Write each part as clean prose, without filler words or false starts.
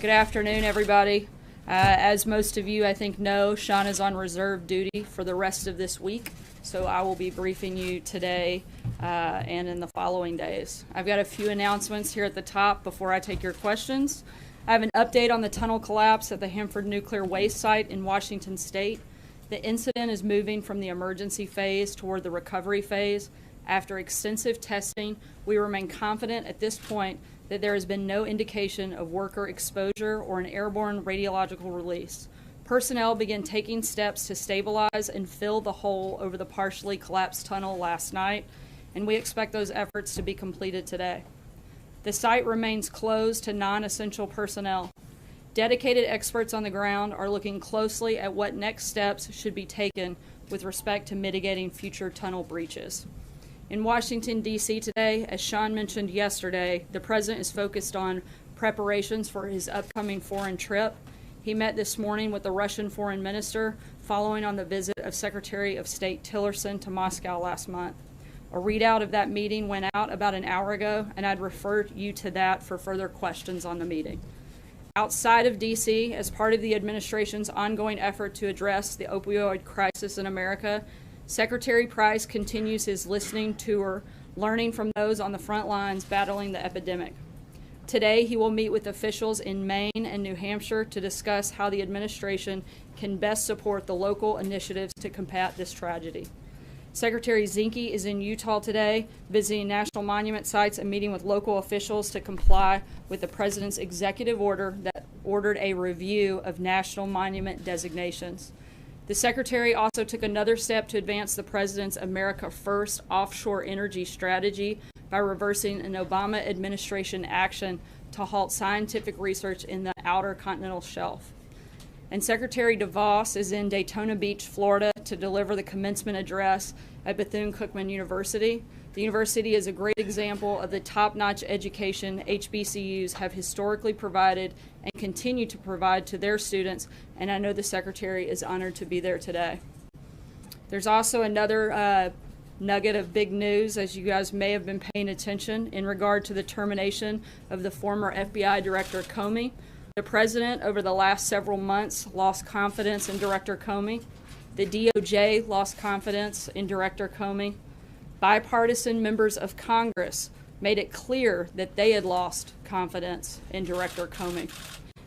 Good afternoon, everybody. As most of you, I think, know, Sean is on reserve duty for the rest of this week, so I will be briefing you today and in the following days. I've got a few announcements here at the top before I take your questions. I have an update on the tunnel collapse at the Hanford Nuclear Waste Site in Washington State. The incident is moving from the emergency phase toward the recovery phase. After extensive testing, we remain confident at this point that there has been no indication of worker exposure or an airborne radiological release. Personnel began taking steps to stabilize and fill the hole over the partially collapsed tunnel last night, and we expect those efforts to be completed today. The site remains closed to non-essential personnel. Dedicated experts on the ground are looking closely at what next steps should be taken with respect to mitigating future tunnel breaches. In Washington, D.C. today, as Sean mentioned yesterday, the President is focused on preparations for his upcoming foreign trip. He met this morning with the Russian Foreign Minister following on the visit of Secretary of State Tillerson to Moscow last month. A readout of that meeting went out about an hour ago, and I'd refer you to that for further questions on the meeting. Outside of D.C., as part of the administration's ongoing effort to address the opioid crisis in America, Secretary Price continues his listening tour, learning from those on the front lines battling the epidemic. Today, he will meet with officials in Maine and New Hampshire to discuss how the administration can best support the local initiatives to combat this tragedy. Secretary Zinke is in Utah today, visiting national monument sites and meeting with local officials to comply with the President's executive order that ordered a review of national monument designations. The Secretary also took another step to advance the President's America First offshore energy strategy by reversing an Obama administration action to halt scientific research in the outer continental shelf. And Secretary DeVos is in Daytona Beach, Florida, to deliver the commencement address at Bethune-Cookman University. The university is a great example of the top-notch education HBCUs have historically provided and continue to provide to their students, and I know the Secretary is honored to be there today. There's also another nugget of big news, as you guys may have been paying attention, in regard to the termination of the former FBI Director Comey. The President, over the last several months, lost confidence in Director Comey. The DOJ lost confidence in Director Comey. Bipartisan members of Congress made it clear that they had lost confidence in Director Comey.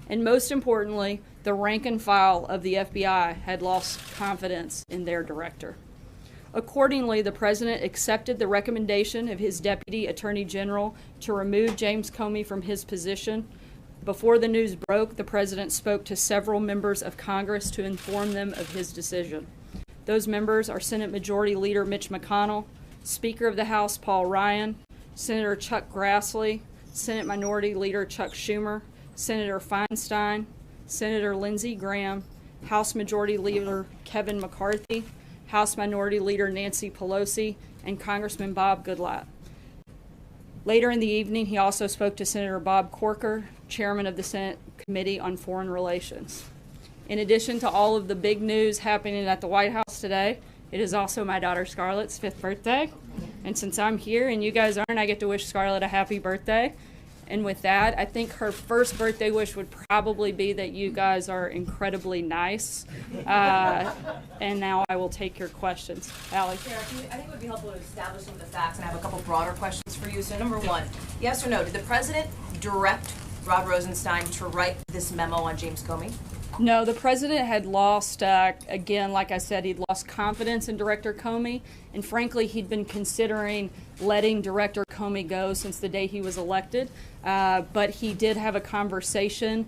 And most importantly, the rank and file of the FBI had lost confidence in their director. Accordingly, the President accepted the recommendation of his Deputy Attorney General to remove James Comey from his position. Before the news broke, the President spoke to several members of Congress to inform them of his decision. Those members are Senate Majority Leader Mitch McConnell, Speaker of the House Paul Ryan, Senator Chuck Grassley, Senate Minority Leader Chuck Schumer, Senator Feinstein, Senator Lindsey Graham, House Majority Leader Kevin McCarthy, House Minority Leader Nancy Pelosi, and Congressman Bob Goodlatte. Later in the evening, he also spoke to Senator Bob Corker, Chairman of the Senate Committee on Foreign Relations. In addition to all of the big news happening at the White House today, it is also my daughter Scarlett's 5th birthday. And since I'm here and you guys aren't, I get to wish Scarlett a happy birthday. And with that, I think her first birthday wish would probably be that you guys are incredibly nice. And now I will take your questions. Allie. Sarah, I think it would be helpful to establish some of the facts, and I have a couple broader questions for you. So number one, yes or no, did the President direct Rod Rosenstein to write this memo on James Comey? No, the President had lost, again, like I said, he'd lost confidence in Director Comey, and frankly, he'd been considering letting Director Comey go since the day he was elected. But he did have a conversation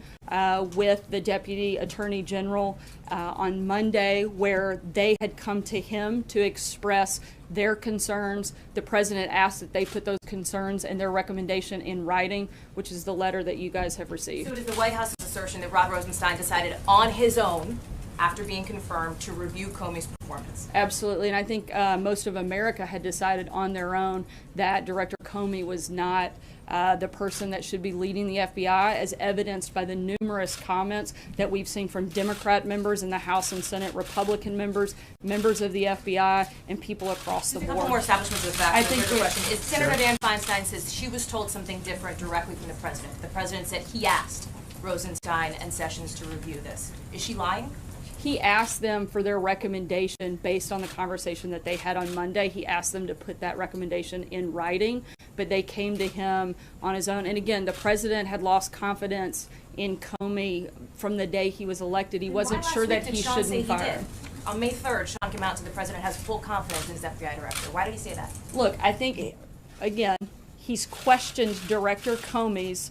with the Deputy Attorney General on Monday where they had come to him to express their concerns. The President asked that they put those concerns and their recommendation in writing, which is the letter that you guys have received. So it is the White House's assertion that Rod Rosenstein decided on his own, after being confirmed, to review Comey's performance? Absolutely, and I think most of America had decided on their own that Director Comey was not the person that should be leading the FBI, as evidenced by the numerous comments that we've seen from Democrat members in the House and Senate, Republican members, members of the FBI, and people across the board. A couple more establishments of the facts. I think question is Senator Dan Feinstein says she was told something different directly from the President. The President said he asked Rosenstein and Sessions to review this. Is she lying? He asked them for their recommendation based on the conversation that they had on Monday. He asked them to put that recommendation in writing, but they came to him on his own. And again, the president had lost confidence in Comey from the day he was elected. He wasn't sure that he shouldn't fire him. On May 3rd, Sean came out and said the president has full confidence in his FBI director. Why did he say that? Look, I think, again, he's questioned Director Comey's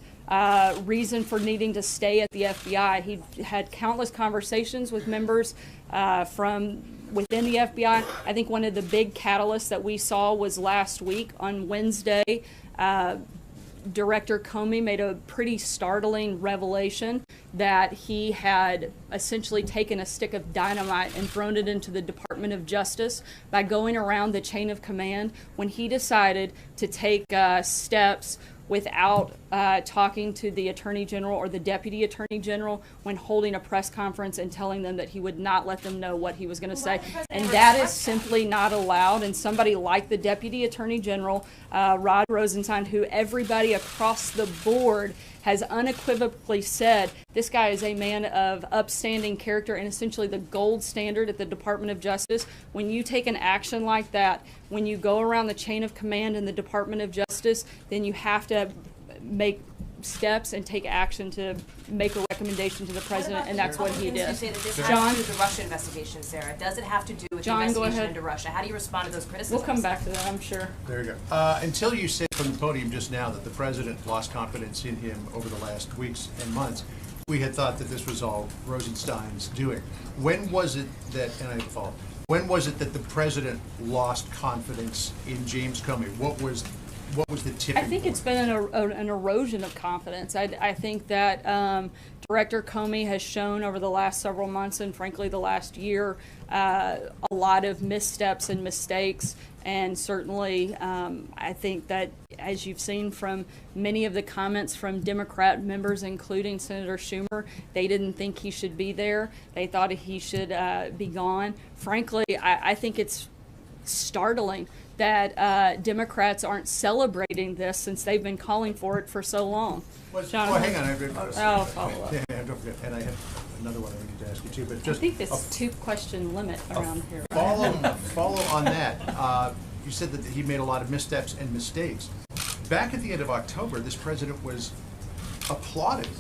reason for needing to stay at the FBI. He had countless conversations with members from within the FBI. I think one of the big catalysts that we saw was last week on Wednesday. Director Comey made a pretty startling revelation that he had essentially taken a stick of dynamite and thrown it into the Department of Justice by going around the chain of command when he decided to take steps without talking to the Attorney General or the Deputy Attorney General when holding a press conference and telling them that he would not let them know what he was going to say. And that is simply not allowed. And somebody like the Deputy Attorney General, Rod Rosenstein, who everybody across the board has unequivocally said this guy is a man of upstanding character and essentially the gold standard at the Department of Justice. When you take an action like that, when you go around the chain of command in the Department of Justice, then you have to make steps and take action to make a recommendation to the president, and that's what he did. You say that this has to do with the Russia investigation, Sarah. Does it have to do with the investigation into Russia? How do you respond to those criticisms? We'll come back to that, I'm sure. There you go. Until you said from the podium just now that the president lost confidence in him over the last weeks and months, we had thought that this was all Rosenstein's doing. When was it that, and I have a follow-up, when was it that the president lost confidence in James Comey? What was the tipping point? I think it's been an erosion of confidence. I think that Director Comey has shown over the last several months and frankly the last year a lot of missteps and mistakes. And certainly I think that, as you've seen from many of the comments from Democrat members, including Senator Schumer, they didn't think he should be there. They thought he should be gone. Frankly, I think it's startling that Democrats aren't celebrating this since they've been calling for it for so long. Well, hang on. I'll follow up. Yeah, don't forget. And I have another one I need to ask you too. But just I think this two-question limit around here. Follow on that. You said that he made a lot of missteps and mistakes. Back at the end of October, this president was applauding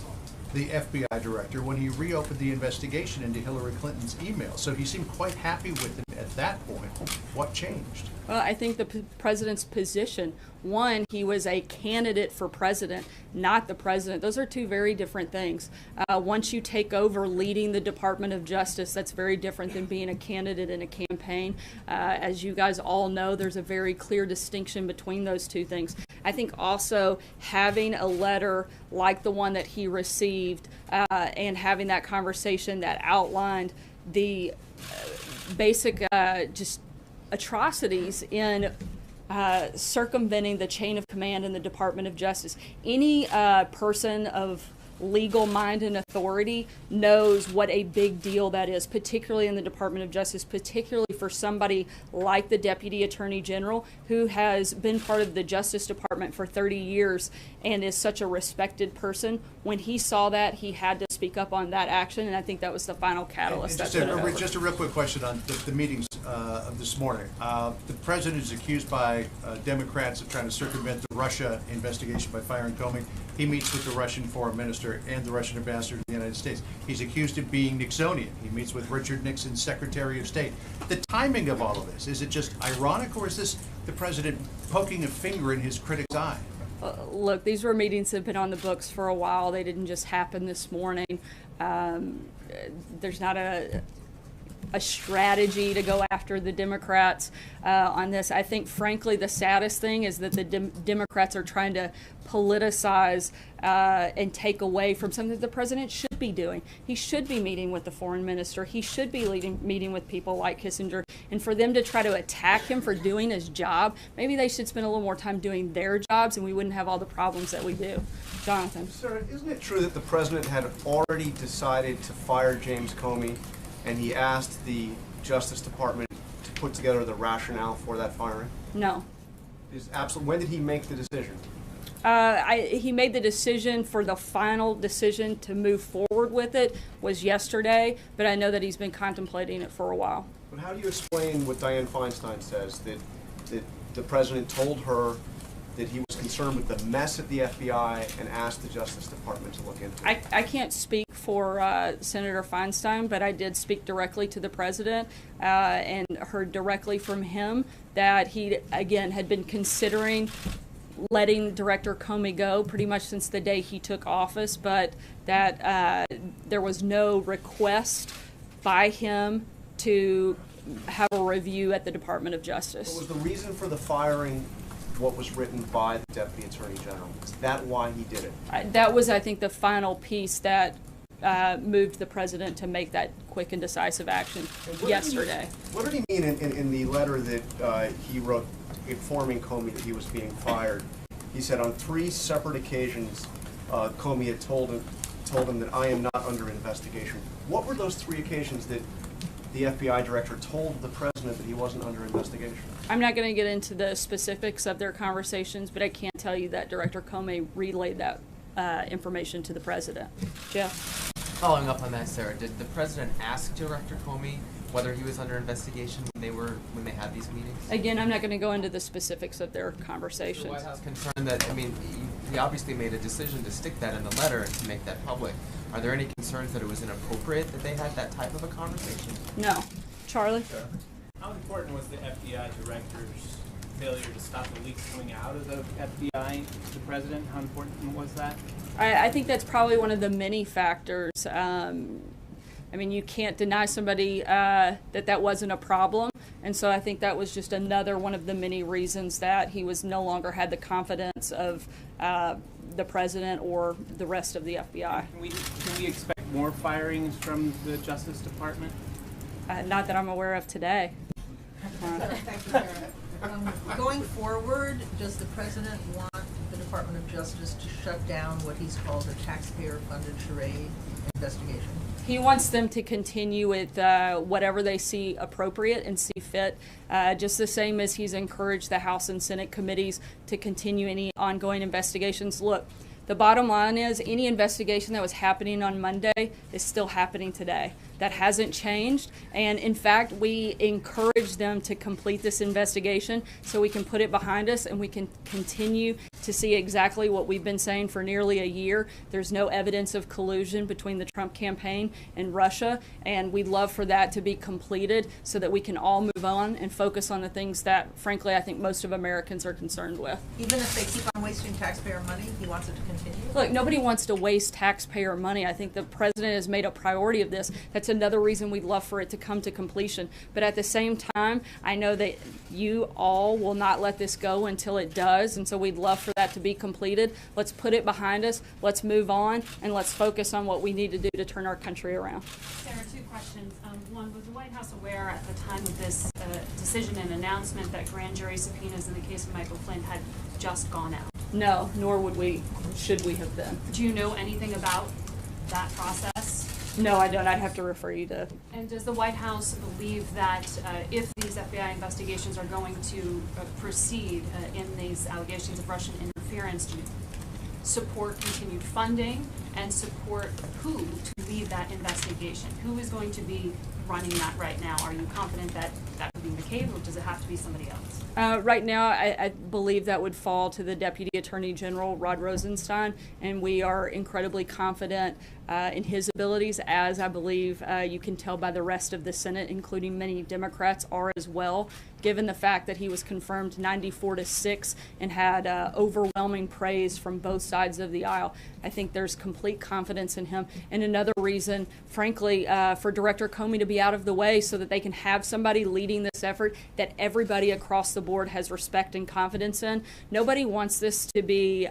the FBI director when he reopened the investigation into Hillary Clinton's email. So he seemed quite happy with him at that point. What changed? Well, I think the president's position. One, he was a candidate for president, not the president. Those are two very different things. Once you take over leading the Department of Justice, that's very different than being a candidate in a campaign. As you guys all know, there's a very clear distinction between those two things. I think also having a letter like the one that he received and having that conversation that outlined the basic just atrocities in circumventing the chain of command in the Department of Justice. Any person of legal mind and authority knows what a big deal that is, particularly in the Department of Justice, particularly for somebody like the Deputy Attorney General, who has been part of the Justice Department for 30 years and is such a respected person. When he saw that, he had to speak up on that action, and I think that was the final catalyst. Just a real quick question on the meetings of this morning. The president is accused by Democrats of trying to circumvent the Russia investigation by firing Comey. He meets with the Russian foreign minister and the Russian ambassador to the United States. He's accused of being Nixonian. He meets with Richard Nixon's Secretary of State. The timing of all of this, is it just ironic, or is this the president poking a finger in his critic's eye? Look, these were meetings that have been on the books for a while. They didn't just happen this morning. There's not a strategy to go after the Democrats on this. I think, frankly, the saddest thing is that the Democrats are trying to politicize and take away from something that the president should be doing. He should be meeting with the foreign minister. He should be meeting with people like Kissinger. And for them to try to attack him for doing his job, maybe they should spend a little more time doing their jobs and we wouldn't have all the problems that we do. Jonathan. Sir, isn't it true that the president had already decided to fire James Comey, and he asked the Justice Department to put together the rationale for that firing? No. When did he make the decision? He made the decision for the final decision to move forward with it was yesterday, but I know that he's been contemplating it for a while. But how do you explain what Dianne Feinstein says, that the president told her that he was concerned with the mess at the FBI and asked the Justice Department to look into it? I can't speak for Senator Feinstein, but I did speak directly to the president and heard directly from him that he, again, had been considering letting Director Comey go pretty much since the day he took office, but that there was no request by him to have a review at the Department of Justice. What was the reason for the firing? What was written by the Deputy Attorney General? Is that why he did it? That was, I think, the final piece that moved the president to make that quick and decisive action yesterday. What did he mean in the letter that he wrote informing Comey that he was being fired? He said on 3 separate occasions, Comey had told him that I am not under investigation. What were those 3 occasions that the FBI director told the president that he wasn't under investigation? I'm not going to get into the specifics of their conversations, but I can tell you that Director Comey relayed that information to the president. Jeff? Following up on that, Sarah, did the president ask Director Comey whether he was under investigation when they had these meetings? Again, I'm not going to go into the specifics of their Is conversations. the White House concerned that, I mean, he obviously made a decision to stick that in the letter and to make that public. Are there any concerns that it was inappropriate that they had that type of a conversation? No. Charlie? How important was the FBI director's failure to stop the leaks coming out of the FBI to the president? How important was that? I think that's probably one of the many factors. I mean, you can't deny somebody that wasn't a problem. And so I think that was just another one of the many reasons that he was no longer had the confidence of the president or the rest of the FBI. Can we expect more firings from the Justice Department? Not that I'm aware of today. Thank you, Karen. Going forward, does the president want the Department of Justice to shut down what he's called a taxpayer-funded charade investigation? He wants them to continue with whatever they see appropriate and see fit, just the same as he's encouraged the House and Senate committees to continue any ongoing investigations. Look, the bottom line is any investigation that was happening on Monday is still happening today. That hasn't changed, and in fact, we encourage them to complete this investigation so we can put it behind us and we can continue to see exactly what we've been saying for nearly a year. There's no evidence of collusion between the Trump campaign and Russia, and we'd love for that to be completed so that we can all move on and focus on the things that, frankly, I think most of Americans are concerned with. Even if they keep on wasting taxpayer money, he wants it to continue? Look, nobody wants to waste taxpayer money. I think the president has made a priority of this. That's another reason we'd love for it to come to completion. But at the same time, I know that you all will not let this go until it does, and so we'd love for that to be completed. Let's put it behind us, let's move on, and let's focus on what we need to do to turn our country around. Sarah, 2 questions. One, was the White House aware at the time of this decision and announcement that grand jury subpoenas in the case of Michael Flynn had just gone out? No, nor should we have been. Do you know anything about that process? No, I don't. I'd have to refer you to. And does the White House believe that if these FBI investigations are going to proceed in these allegations of Russian interference, do you support continued funding and support who to lead that investigation? Who is going to be running that right now? Are you confident that that would be McCabe, or does it have to be somebody else? Right now, I believe that would fall to the Deputy Attorney General, Rod Rosenstein, and we are incredibly confident in his abilities, as I believe you can tell by the rest of the Senate, including many Democrats, are as well, given the fact that he was confirmed 94-6 and had overwhelming praise from both sides of the aisle. I think there's complete confidence in him. And another reason, frankly, for Director Comey to be out of the way so that they can have somebody leading this effort that everybody across the board has respect and confidence in. Nobody wants this to be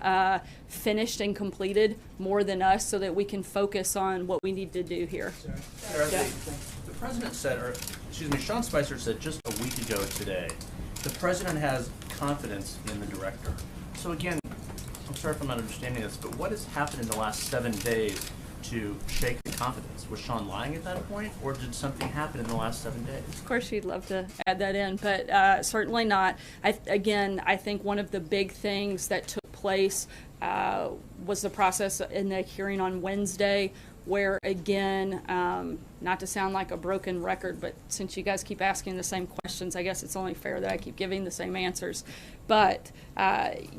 finished and completed more than us, so that we can focus on what we need to do here. Sarah, the president said, or excuse me, Sean Spicer said just a week ago today, the president has confidence in the director. So again, I'm sorry if I'm not understanding this, but what has happened in the last 7 days to shake the confidence? Was Sean lying at that point, or did something happen in the last 7 days? Of course, she'd love to add that in, but certainly not. I think one of the big things that took place was the process in the hearing on Wednesday, where again, not to sound like a broken record, but since you guys keep asking the same questions, I guess it's only fair that I keep giving the same answers. But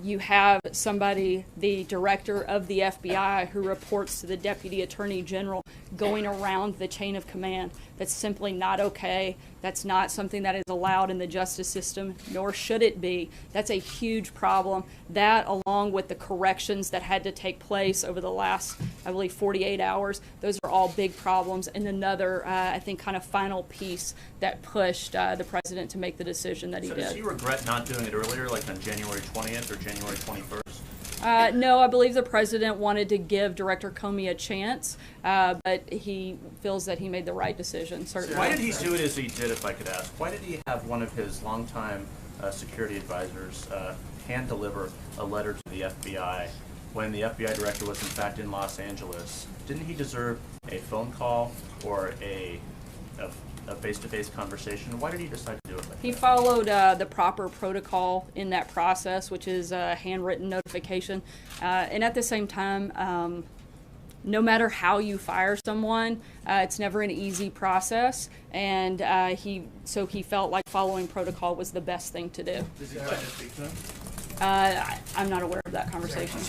you have somebody, the director of the FBI, who reports to the Deputy Attorney General, going around the chain of command. That's simply not okay. That's not something that is allowed in the justice system, nor should it be. That's a huge problem. That, along with the corrections that had to take place over the last, I believe, 48 hours, those are all big problems. And another, I think, kind of final piece that pushed the president to make the decision that he So did. does he regret not doing it earlier, like on January 20th or January 21st? No, I believe the president wanted to give Director Comey a chance, but he feels that he made the right decision, certainly. Why did he do it as he did, if I could ask? Why did he have one of his longtime security advisors hand deliver a letter to the FBI when the FBI director was in fact in Los Angeles? Didn't he deserve a phone call or a face-to-face conversation? Why did he decide to do it like He that? followed the proper protocol in that process, which is a handwritten notification. And at the same time, no matter how you fire someone, it's never an easy process. And he felt like following protocol was the best thing to do. Does he plan to speak to him? I'm not aware of that conversation.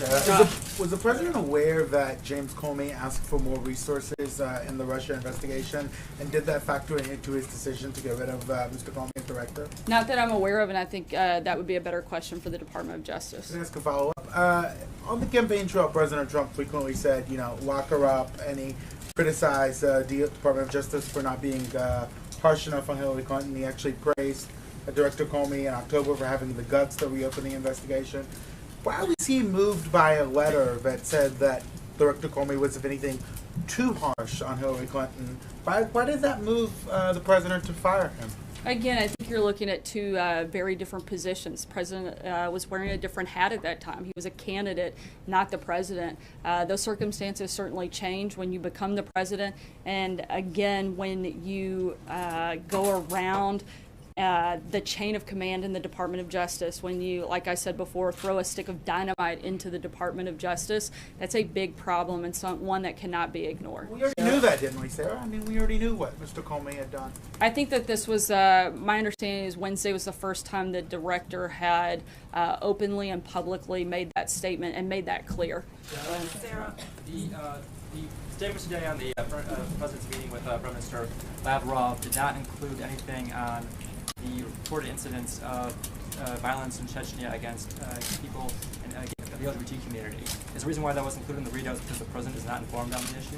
Was the president aware that James Comey asked for more resources in the Russia investigation, and did that factor into his decision to get rid of Mr. Comey as director? Not that I'm aware of, and I think that would be a better question for the Department of Justice. Can I ask a follow-up? On the campaign trail, President Trump frequently said, lock her up, and he criticized the Department of Justice for not being harsh enough on Hillary Clinton. He actually praised Director Comey in October for having the guts to reopen the investigation. Why was he moved by a letter that said that Director Comey was, if anything, too harsh on Hillary Clinton? Why did that move the president to fire him? Again, I think you're looking at two very different positions. The president was wearing a different hat at that time. He was a candidate, not the president. Those circumstances certainly change when you become the president. And again, when you go around the chain of command in the Department of Justice, when you, like I said before, throw a stick of dynamite into the Department of Justice, that's a big problem and one that cannot be ignored. We already knew that, didn't we, Sarah? I mean, we already knew what Mr. Comey had done. I think that this was, my understanding is Wednesday was the first time the director had openly and publicly made that statement and made that clear. Sarah, the statements today on the President's meeting with Prime Minister Lavrov did not include anything on the reported incidents of violence in Chechnya against people in the LGBT community. Is the reason why that was included in the readout because the President is not informed on the issue?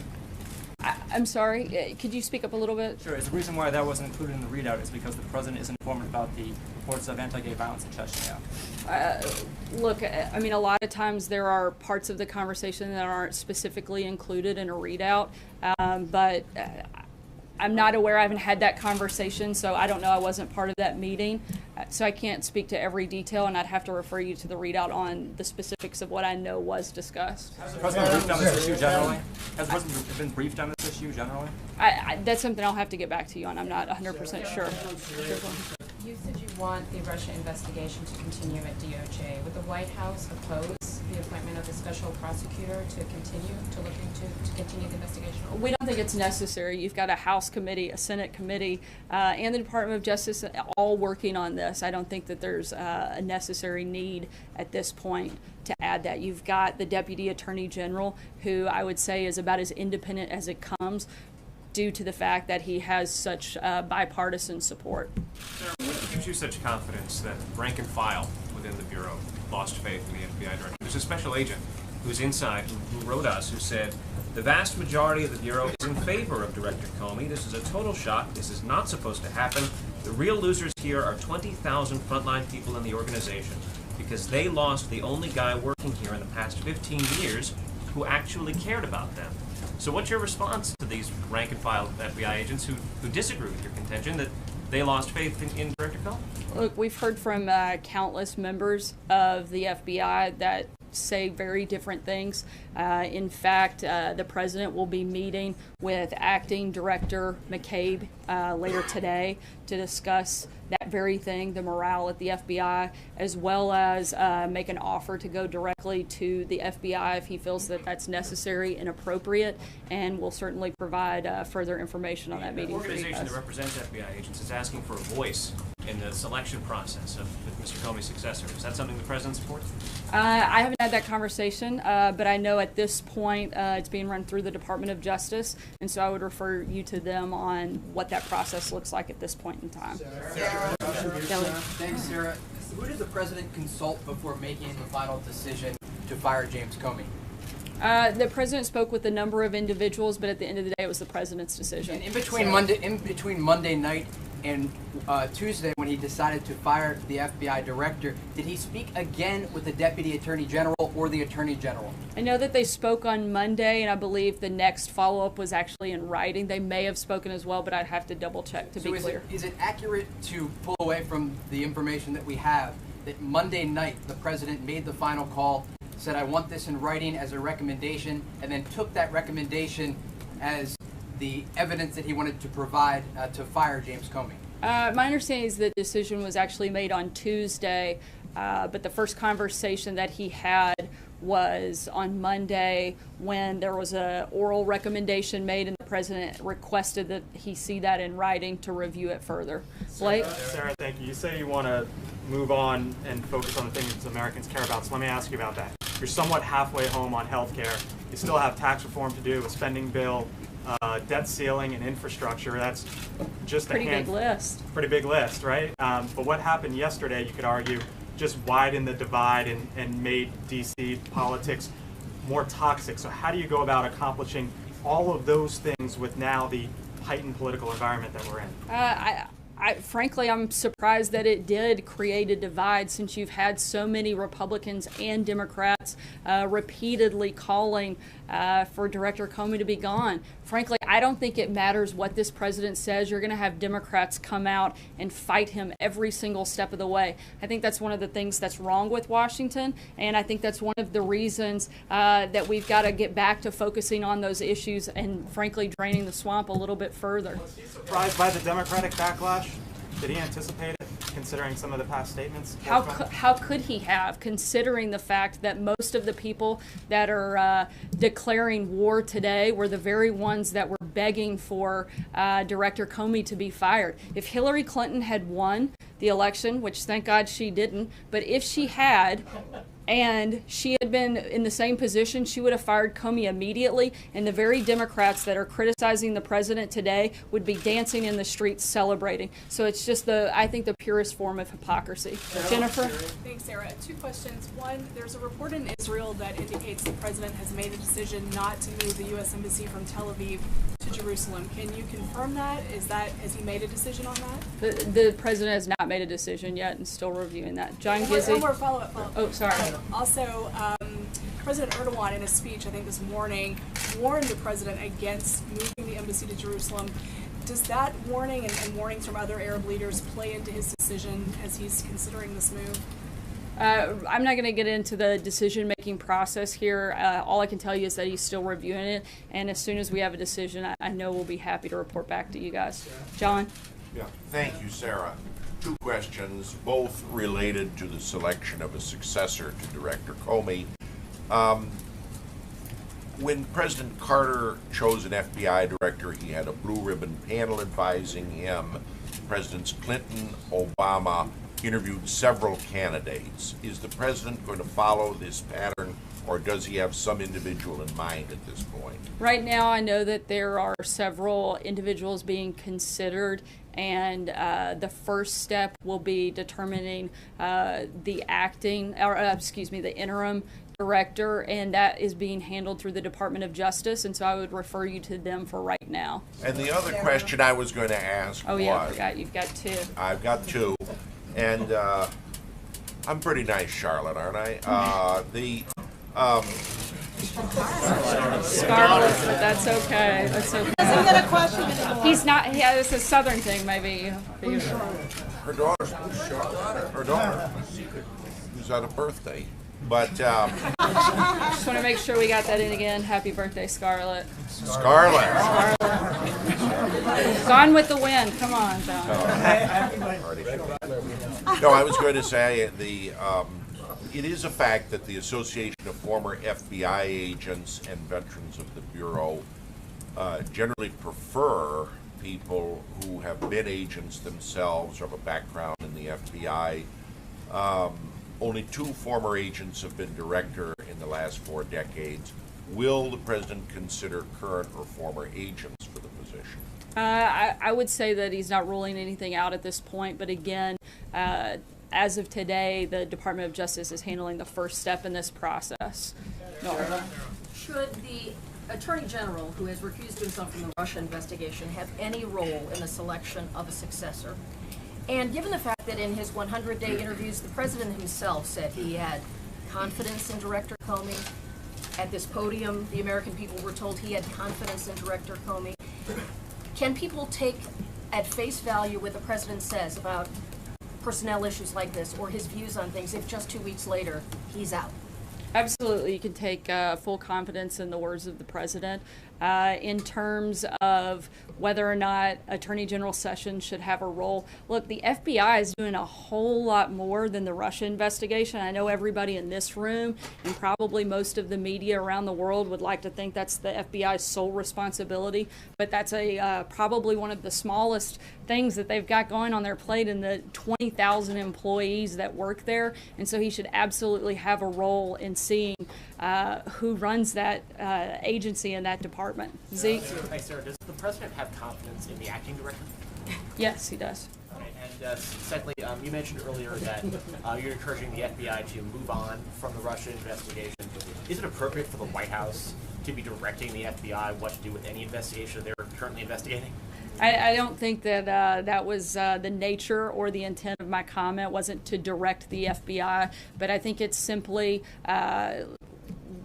I'm sorry, could you speak up a little bit? Sure. Is the reason why that wasn't included in the readout is because the President is informed about the reports of anti-gay violence in Chechnya? Look, I mean, a lot of times there are parts of the conversation that aren't specifically included in a readout, but I'm not aware. I haven't had that conversation, so I don't know. I wasn't part of that meeting, so I can't speak to every detail, and I'd have to refer you to the readout on the specifics of what I know was discussed. Has the President briefed on this issue generally? Has the President been briefed on this issue generally? That's something I'll have to get back to you on. I'm not 100% sure. You said you want the Russia investigation to continue at DOJ. Would the White House oppose the appointment of a special prosecutor to continue the investigation? We don't think it's necessary. You've got a House committee, a Senate committee, and the Department of Justice all working on this. I don't think that there's a necessary need at this point to add that. You've got the Deputy Attorney General, who I would say is about as independent as it comes, due to the fact that he has such bipartisan support. What gives you such confidence that rank and file within the Bureau lost faith in the FBI director? There's a special agent who's inside who wrote us who said, the vast majority of the Bureau is in favor of Director Comey. This is a total shock. This is not supposed to happen. The real losers here are 20,000 frontline people in the organization because they lost the only guy working here in the past 15 years who actually cared about them. So what's your response to these rank-and-file FBI agents who disagree with your contention that they lost faith in Director Comey? Look, we've heard from countless members of the FBI that say very different things. In fact, the president will be meeting with Acting Director McCabe later today to discuss that very thing, the morale at the FBI, as well as make an offer to go directly to the FBI if he feels that that's necessary and appropriate, and will certainly provide further information on that meeting. The organization that represents FBI agents is asking for a voice in the selection process of Mr. Comey's successor. Is that something the president supports? I haven't had that conversation, but I know at this point it's being run through the Department of Justice, and so I would refer you to them on what that process looks like at this point in time. Kelly. Thanks, Sarah. Who did the president consult before making the final decision to fire James Comey? The president spoke with a number of individuals, but at the end of the day, it was the president's decision. And in between Monday night and Tuesday, when he decided to fire the FBI director, did he speak again with the deputy attorney general or the attorney general? I know that they spoke on Monday, and I believe the next follow-up was actually in writing. They may have spoken as well, but I'd have to double-check to be clear. Is it accurate to pull away from the information that we have that Monday night the president made the final call, said, I want this in writing as a recommendation, and then took that recommendation as the evidence that he wanted to provide to fire James Comey? My understanding is the decision was actually made on Tuesday, but the first conversation that he had was on Monday when there was an oral recommendation made and the president requested that he see that in writing to review it further. Blake? Sarah, thank you. You say you want to move on and focus on the things Americans care about, so let me ask you about that. You're somewhat halfway home on health care. You still have tax reform to do, a spending bill, debt ceiling, and infrastructure. That's just pretty big list. Pretty big list, right? But what happened yesterday, you could argue, just widened the divide and made DC politics more toxic. So how do you go about accomplishing all of those things with now the heightened political environment that we're in? Frankly, I'm surprised that it did create a divide, since you've had so many Republicans and Democrats repeatedly calling for Director Comey to be gone. Frankly, I don't think it matters what this president says. You're going to have Democrats come out and fight him every single step of the way. I think that's one of the things that's wrong with Washington, and I think that's one of the reasons that we've got to get back to focusing on those issues and, frankly, draining the swamp a little bit further. Was he surprised by the Democratic backlash? Did he anticipate it, considering some of the past statements? How could he have, considering the fact that most of the people that are declaring war today were the very ones that were begging for Director Comey to be fired? If Hillary Clinton had won the election, which thank God she didn't, but if she had, and she had been in the same position, she would have fired Comey immediately, and the very Democrats that are criticizing the president today would be dancing in the streets celebrating. So it's just I think the purest form of hypocrisy. Jennifer? Thanks, Sarah. Two questions. One, there's a report in Israel that indicates the president has made a decision not to move the U.S. Embassy from Tel Aviv to Jerusalem. Can you confirm that? Has he made a decision on that? The president has not made a decision yet and still reviewing that. John Gizzi? One more follow-up. Oh, sorry. Also, President Erdogan, in a speech, I think this morning, warned the president against moving the embassy to Jerusalem. Does that warning and warnings from other Arab leaders play into his decision as he's considering this move? I'm not going to get into the decision-making process here. All I can tell you is that he's still reviewing it, and as soon as we have a decision, I know we'll be happy to report back to you guys. John? Yeah, thank you, Sarah. Two questions, both related to the selection of a successor to Director Comey. When President Carter chose an FBI director, he had a blue ribbon panel advising him. Presidents Clinton, Obama interviewed several candidates. Is the president going to follow this pattern, or does he have some individual in mind at this point? Right now, I know that there are several individuals being considered, and the first step will be determining the interim director, and that is being handled through the Department of Justice, and so I would refer you to them for right now. And the other question I was going to ask was... yeah, I forgot. You've got two. I've got two, and I'm pretty nice, Charlotte, aren't I? Scarlet, but that's okay. That's okay. Doesn't get a question anymore. He's not. Yeah, it's a southern thing, maybe. Her daughter's Charlotte. Her daughter. Who's had a birthday. But Just want to make sure we got that in again. Happy birthday, Scarlett. Scarlett. Gone with the Wind. Come on, John. No, I was going to say it is a fact that the Association of Former FBI Agents and Veterans of the Bureau generally prefer people who have been agents themselves or have a background in the FBI. Only 2 former agents have been director in the last 4 decades. Will the president consider current or former agents for the position? I would say that he's not ruling anything out at this point, but again, as of today, the Department of Justice is handling the first step in this process. Nora? Should the Attorney General, who has recused himself from the Russia investigation, have any role in the selection of a successor? And given the fact that in his 100-day interviews, the president himself said he had confidence in Director Comey, at this podium, the American people were told he had confidence in Director Comey. Can people take at face value what the president says about personnel issues like this or his views on things if just 2 weeks later he's out? Absolutely, you can take full confidence in the words of the president. In terms of whether or not Attorney General Sessions should have a role, look, the FBI is doing a whole lot more than the Russia investigation. I know everybody in this room and probably most of the media around the world would like to think that's the FBI's sole responsibility, but that's probably one of the smallest things that they've got going on their plate in the 20,000 employees that work there, and so he should absolutely have a role in seeing who runs that agency and that department. Zeke? Hi, Sarah. Does the president have confidence in the acting director? Yes, he does. Okay. And secondly, you mentioned earlier that you're encouraging the FBI to move on from the Russia investigation. Is it appropriate for the White House to be directing the FBI what to do with any investigation they're currently investigating? I don't think that that was the nature or the intent of my comment. Wasn't to direct the FBI, but I think it's simply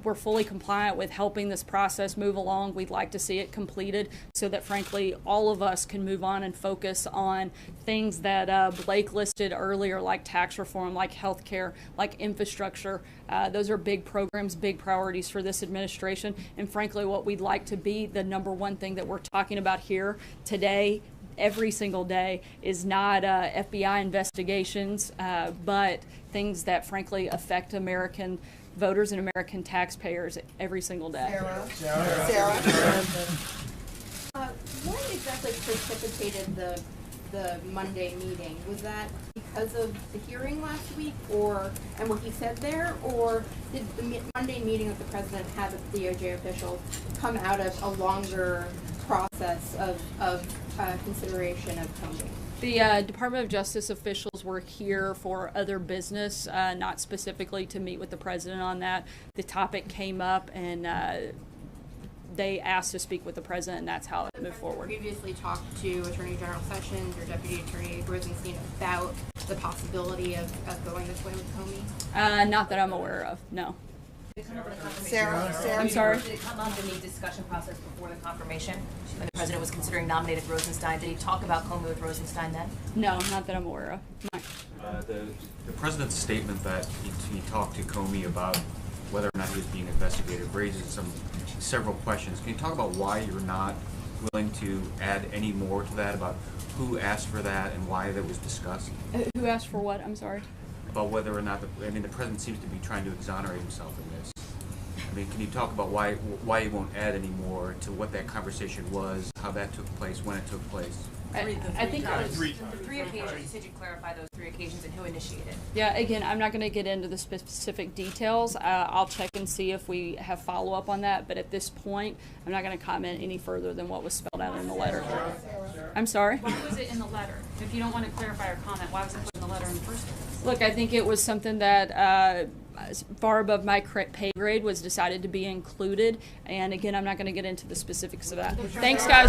we're fully compliant with helping this process move along. We'd like to see it completed so that, frankly, all of us can move on and focus on things that Blake listed earlier, like tax reform, like health care, like infrastructure. Those are big programs, big priorities for this administration, and frankly, what we'd like to be the #1 thing that we're talking about here today, every single day, is not FBI investigations, but things that, frankly, affect American voters and American taxpayers every single day. Sarah. What exactly precipitated the Monday meeting? Was that because of the hearing last week, and what he said there, or did the Monday meeting with the president have the DOJ officials come out of a longer process of consideration of Comey? The Department of Justice officials were here for other business, not specifically to meet with the president on that. The topic came up, and they asked to speak with the president, and that's how it moved forward. Previously talked to Attorney General Sessions or Deputy Attorney Rosenstein about the possibility of going this way with Comey? Not that I'm aware of, no. Sarah? I'm sorry? Did it come up in the discussion process before the confirmation? When the president was considering nominating Rosenstein, did he talk about Comey with Rosenstein then? No, not that I'm aware of. Mike. The president's statement that he talked to Comey about whether or not he was being investigated raises several questions. Can you talk about why you're not willing to add any more to that, about who asked for that and why that was discussed? Who asked for what? I'm sorry. About whether or not the president seems to be trying to exonerate himself in this. I mean, can you talk about why he won't add any more to what that conversation was, how that took place, when it took place? I think that was three occasions. You said you'd clarify those 3 occasions and who initiated. Yeah, again, I'm not going to get into the specific details. I'll check and see if we have follow-up on that, but at this point, I'm not going to comment any further than what was spelled out in the letter. I'm sorry? Why was it in the letter? If you don't want to clarify or comment, why was it put in the letter in the first place? Look, I think it was something that far above my pay grade was decided to be included, and again, I'm not going to get into the specifics of that. Thanks, guys.